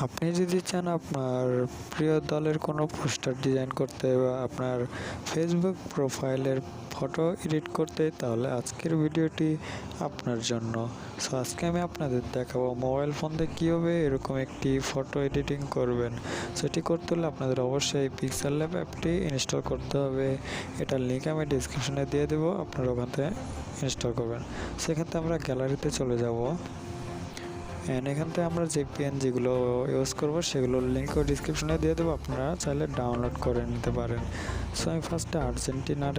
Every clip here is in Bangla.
আপনি যদি চান আপনার প্রিয় দলের কোনো পোস্টার ডিজাইন করতে বা আপনার ফেসবুক প্রোফাইলের ফটো এডিট করতে, তাহলে আজকের ভিডিওটি আপনার জন্য। সো আজকে আমি আপনাদের দেখাবো মোবাইল ফোন দিয়ে কীভাবে এরকম একটি ফটো এডিটিং করবেন। সেটি করতে হলে আপনাদের অবশ্যই PixelLap অ্যাপটি ইনস্টল করতে হবে। এটার লিঙ্ক আমি ডিসক্রিপশনে দিয়ে দেবো, আপনারা ওখান থেকে ইনস্টল করবেন। সেক্ষেত্রে আমরা গ্যালারিতে চলে যাব। এখান থেকে আমরা যে পিএনজিগুলো ইউজ করব সেগুলোর লিঙ্কও ডিসক্রিপশনে দিয়ে দেবো, আপনারা চাইলে ডাউনলোড করে নিতে পারেন। সো আমি ফার্স্টে আর্জেন্টিনার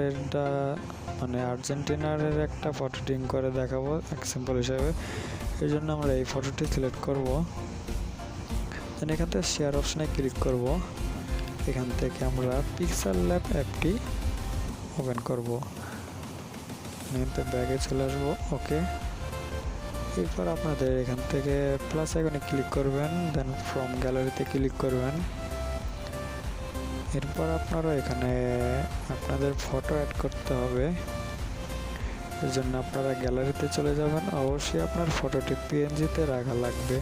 একটা ফটো এডিটিং করে দেখাবো এক্সাম্পল হিসাবে। এই জন্য আমরা এই ফটোটি সিলেক্ট করব। দেন এখান থেকে শেয়ার অপশনে ক্লিক করব। এখান থেকে আমরা PixelLap অ্যাপটি ওপেন করব। ব্যাগে চলে আসবো। ওকে, এরপর আপনাদের এখান থেকে প্লাস আইকনে ক্লিক করবেন, দেন ফ্রম গ্যালারিতে ক্লিক করবেন। এরপর আপনারা এখানে আপনাদের ফটো অ্যাড করতে হবে। এর জন্য আপনারা গ্যালারিতে চলে যাবেন। অবশ্যই আপনার ফটোটি পিএনজিতে রাখা লাগবে।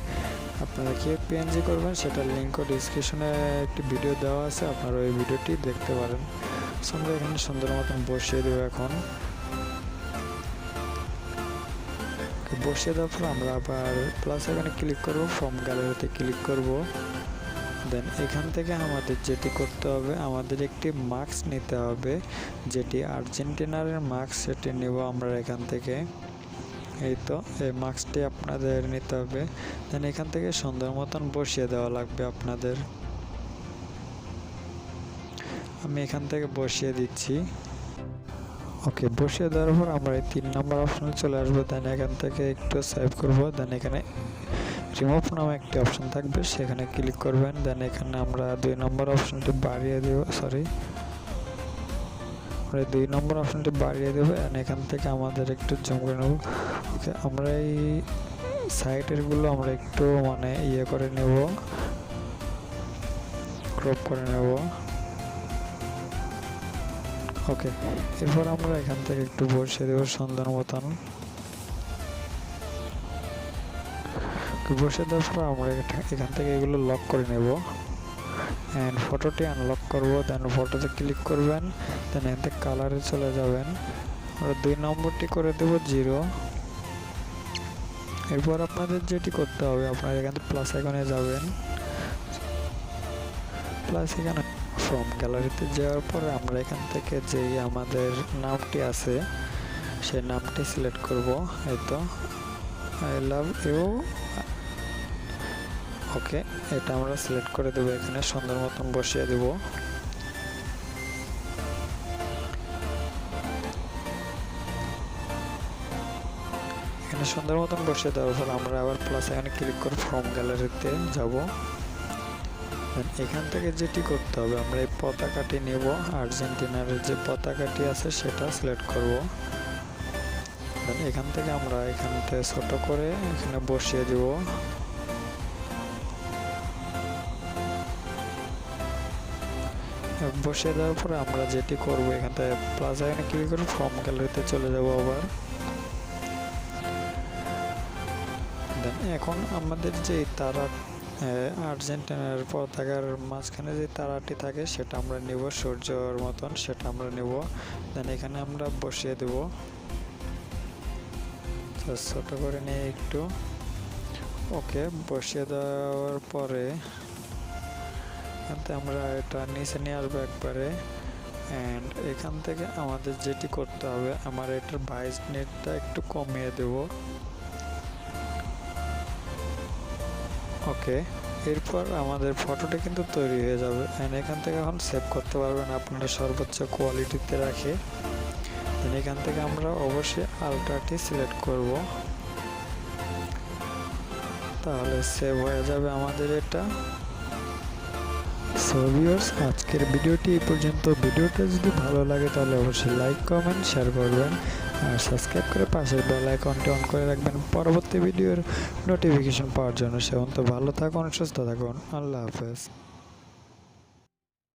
আপনারা কি পিএনজি করবেন সেটার লিঙ্কও ডিসক্রিপশনে একটি ভিডিও দেওয়া আছে, আপনারা ওই ভিডিওটি দেখতে পারেন। সো আমরা এখানে সুন্দর মতন বসিয়ে দেবো। এখন বসিয়ে দেওয়ার পর আমরা আবার প্লাস এখানে ক্লিক করব, ফ্রম গ্যালারিতে ক্লিক করব। দেন এখান থেকে আমাদের যেটি করতে হবে, আমাদের একটি মার্কস নিতে হবে, যেটি আর্জেন্টিনার মার্কস, সেটি নেব আমরা এখান থেকে। এই তো এই মার্কসটি আপনাদের নিতে হবে। দেন এখান থেকে সুন্দর মতন বসিয়ে দেওয়া লাগবে আপনাদের। আমি এখান থেকে বসিয়ে দিচ্ছি। ওকে, বসিয়ে দেওয়ার পর আমরা এই 3 নম্বর অপশনে চলে আসবো। দেন এখান থেকে একটু সেভ করব। দেন এখানে রিমুভ নামে একটি অপশন থাকবে, সেখানে ক্লিক করবেন। দেন এখানে আমরা 2 নম্বর অপশনটি বাড়িয়ে দেব, আমরা 2 নম্বর অপশনটি বাড়িয়ে দেবো। এখান থেকে আমাদের একটু জুম করে নেব। ওকে, আমরা এই সাইডেরগুলো আমরা একটু ইয়ে করে নেব, ক্রপ করে নেব। ওকে, এরপর আমরা এখান থেকে একটু বসিয়ে দেবো সুন্দর মতন। বসিয়ে দেওয়ার পর আমরা এখান থেকে এগুলো লক করে নেব অ্যান্ড ফটোটি আনলক করব। দেন ফটোতে ক্লিক করবেন। দেন এখান থেকে কালারে চলে যাবেন। আমরা 2 নম্বরটি করে দেব 0। এরপর আপনাদের যেটি করতে হবে, আপনারা এখান থেকে প্লাস আইকনে যাবেন। প্লাস এখানে ফ্রম গ্যালারিতে যাওয়ার পরে আমরা এখান থেকে যেই আমাদের নামটি আছে সেই নামটি সিলেক্ট করব। এই তো আই লাভ ইউ। ওকে, এটা আমরা সিলেক্ট করে দেবো, এখানে সুন্দর মতন বসিয়ে দেব। এখানে সুন্দর মতন বসিয়ে দেওয়ার পর আমরা আবার প্লাস এখানে ক্লিক করে ফ্রম গ্যালারিতে যাব। এখান থেকে যেটি করতে হবে, আমরা এই পতাকাটি নেব, আর্জেন্টিনার যে পতাকাটি আছে সেটা সিলেক্ট করব। এখান থেকে আমরা এখান থেকে ছোট করে এখানে বসিয়ে দেব। বসিয়ে দেওয়ার পরে আমরা যেটি করব, এখান থেকে প্লাস আইকনে ক্লিক করে ফ্রম গ্যালারিতে চলে যাব আবার। দেন এখন আমাদের যে তারা আর্জেন্টিনার পতাকার মাঝখানে যে তারাটি থাকে সেটা আমরা নেব, সূর্যর মতন সেটা আমরা নেব। দেন এখানে আমরা বসিয়ে দেব ছোট করে নিয়ে একটু। ওকে, বসিয়ে দেওয়ার পরে আমরা এটা নিচে নিয়ে আসবো একবারে। অ্যান্ড এখান থেকে আমাদের যেটি করতে হবে, আমার এটার ব্রাইটনেসটা একটু কমিয়ে দেব। ওকে, এরপর আমাদের ফটোটা কিন্তু তৈরি হয়ে যাবে। অ্যান্ড এখান থেকে এখন সেভ করতে পারবেন আপনারা সর্বোচ্চ কোয়ালিটিতে রাখে। দেন এখান থেকে আমরা অবশ্যই আলট্রাটি সিলেক্ট করব, তাহলে সেভ হয়ে যাবে আমাদের এটা। সো ভিউয়ার্স, আজকের ভিডিওটি এই পর্যন্ত। ভিডিওটা যদি ভালো লাগে তাহলে অবশ্যই লাইক, কমেন্ট, শেয়ার করবেন আর সাবস্ক্রাইব করে পাশের বেল আইকনটি অন করে রাখবেন পরবর্তী ভিডিওর নোটিফিকেশন পাওয়ার জন্য। সে পর্যন্ত ভালো থাকুন, সুস্থ থাকুন। আল্লাহ হাফেজ।